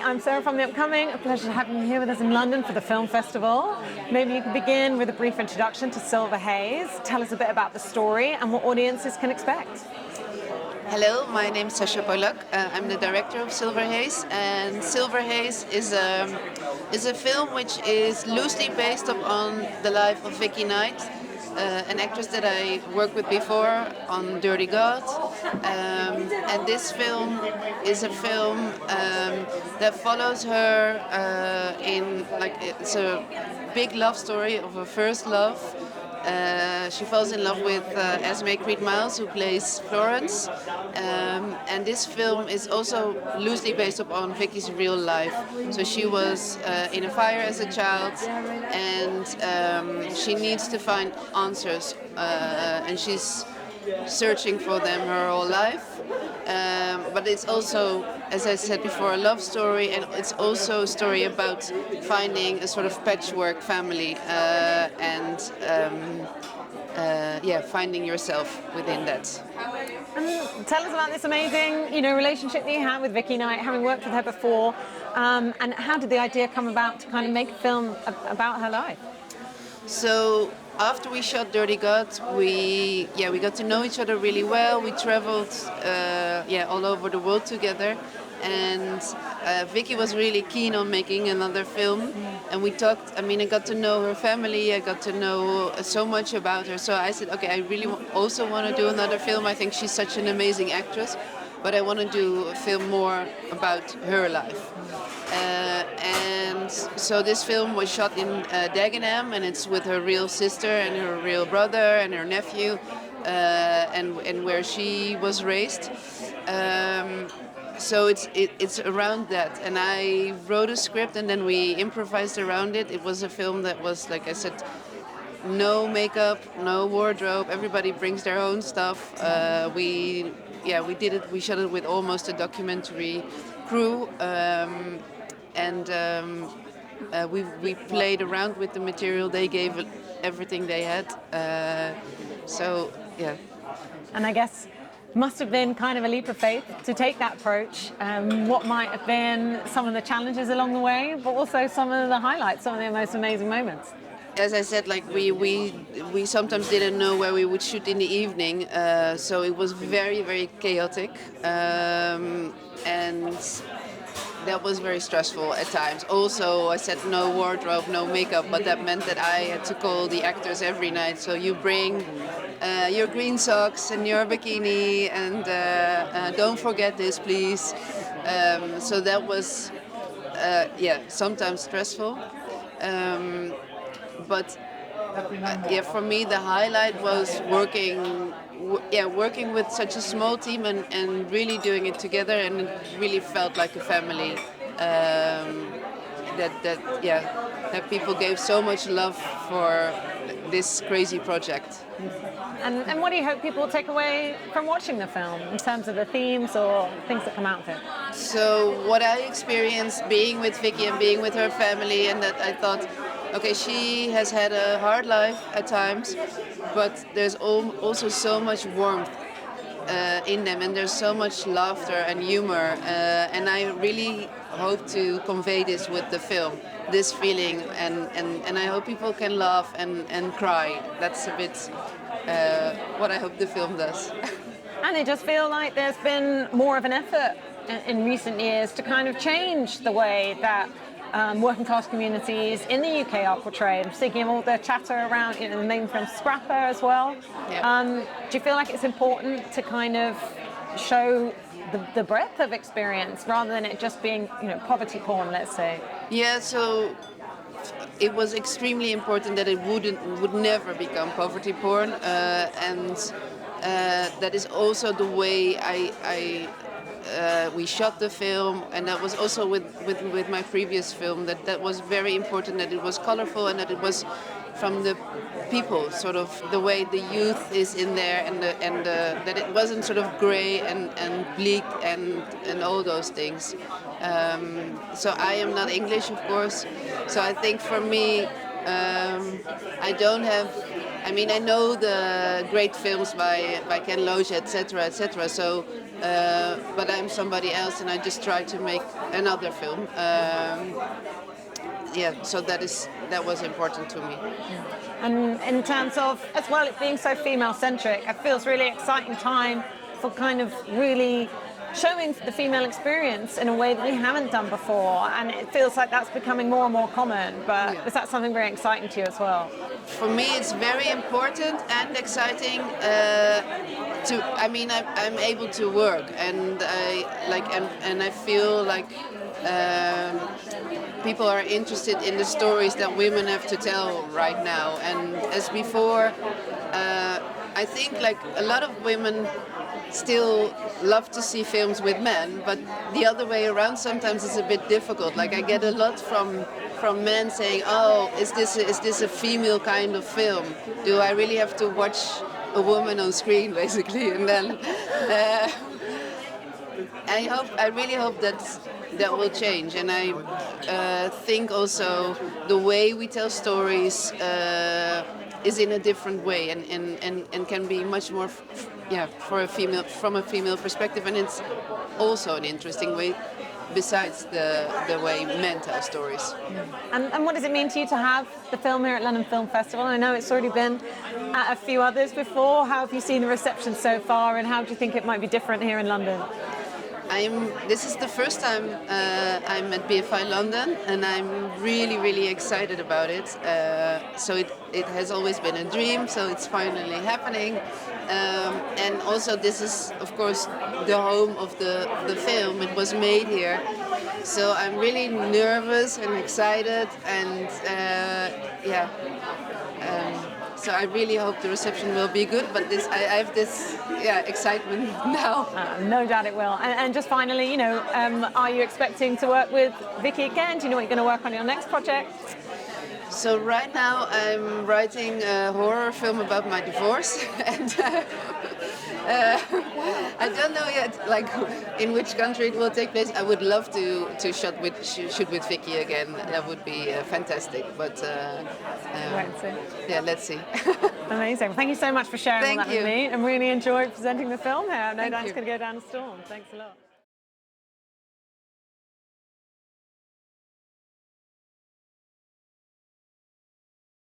I'm Sarah from The Upcoming. A pleasure to have you here with us in London for the film festival. Maybe you could begin with a brief introduction to Silver Haze. Tell us a bit about the story and what audiences can expect. Hello, my name is Sacha Polak. I'm the director of Silver Haze, and Silver Haze is a film which is loosely based upon the life of Vicky Knight, an actress that I worked with before on Dirty God. And this film is a film that follows her it's a big love story of her first love. She falls in love with Esme Creed Miles, who plays Florence, and this film is also loosely based upon Vicky's real life. So she was in a fire as a child, and she needs to find answers, and she's searching for them her whole life. But it's also, as I said before, a love story, and it's also a story about finding a sort of patchwork family finding yourself within that. And tell us about this amazing, relationship that you have with Vicky Knight, having worked with her before, and how did the idea come about to kind of make a film about her life? So after we shot Dirty God, we got to know each other really well. We traveled all over the world together, and Vicky was really keen on making another film, and we talked. I mean, I got to know her family. I got to know so much about her. So I said, okay, I really also want to do another film. I think she's such an amazing actress, but I want to do a film more about her life. And so this film was shot in Dagenham, and it's with her real sister and her real brother and her nephew, and where she was raised. So it's around that, and I wrote a script and then we improvised around it. It was a film that was, like I said, no makeup, no wardrobe. Everybody brings their own stuff. We did it. We shot it with almost a documentary crew. We played around with the material. They gave everything they had. And I guess must have been kind of a leap of faith to take that approach. What might have been some of the challenges along the way, but also some of the highlights, some of the most amazing moments. As I said, like we sometimes didn't know where we would shoot in the evening, so it was very, very chaotic. And that was very stressful at times. Also, I said no wardrobe, no makeup, but that meant that I had to call the actors every night. So you bring your green socks and your bikini, and don't forget this, please. So that was, sometimes stressful. For me, the highlight was working with such a small team and really doing it together, and it really felt like a family. That people gave so much love for this crazy project. And what do you hope people will take away from watching the film in terms of the themes or things that come out of it? So what I experienced being with Vicky and being with her family, and that I thought, okay, she has had a hard life at times, but there's also so much warmth in them, and there's so much laughter and humor, and I really hope to convey this with the film, this feeling, and I hope people can laugh and cry. That's a bit what I hope the film does. And I just feel like there's been more of an effort in recent years to kind of change the way that working class communities in the UK are portrayed. I'm thinking of all the chatter around, the name from Scrapper as well. Yeah. Do you feel like it's important to kind of show the breadth of experience rather than it just being, poverty porn, let's say? Yeah, so it was extremely important that it would never become poverty porn, and that is also the way we shot the film, and that was also with my previous film, that was very important, that it was colorful and that it was from the people, sort of the way the youth is in there, and that it wasn't sort of gray and bleak and all those things. So I am not English, of course, so I think for me, I don't have I mean, I know the great films by Ken Loach, etc., etc. So, but I'm somebody else, and I just try to make another film. Yeah, so that was important to me. And in terms of, as well, it being so female-centric, it feels really exciting time for kind of really showing the female experience in a way that we haven't done before, and it feels like that's becoming more and more common. But is that something very exciting to you as well? For me, it's very important and exciting. I mean, I'm able to work, and I feel like people are interested in the stories that women have to tell right now. And as before, I think like a lot of women still love to see films with men, but the other way around sometimes is a bit difficult. Like I get a lot from men saying, "Oh, is this a female kind of film? Do I really have to watch a woman on screen, basically?" And then I really hope that will change. And I think also the way we tell stories is in a different way, and can be much more for a female, from a female perspective, and it's also an interesting way besides the way men tell stories. And what does it mean to you to have the film here at London Film Festival? I know it's already been at a few others before. How have you seen the reception so far, and how do you think it might be different here in London? This is the first time I'm at BFI London, and I'm really, really excited about it. So it has always been a dream, so it's finally happening. And also this is, of course, the home of the film. It was made here. So I'm really nervous and excited, and so I really hope the reception will be good, but I have this excitement now. No doubt it will. And just finally, you know, are you expecting to work with Vicky again? Do you know what you're going to work on your next project? So right now I'm writing a horror film about my divorce, and I don't know yet, like in which country it will take place. I would love to shoot with Vicky again. That would be fantastic. But let's see. Amazing. Well, thank you so much for sharing all that with me, and really enjoyed presenting the film here. No doubt it's going to go down a storm. Thanks a lot.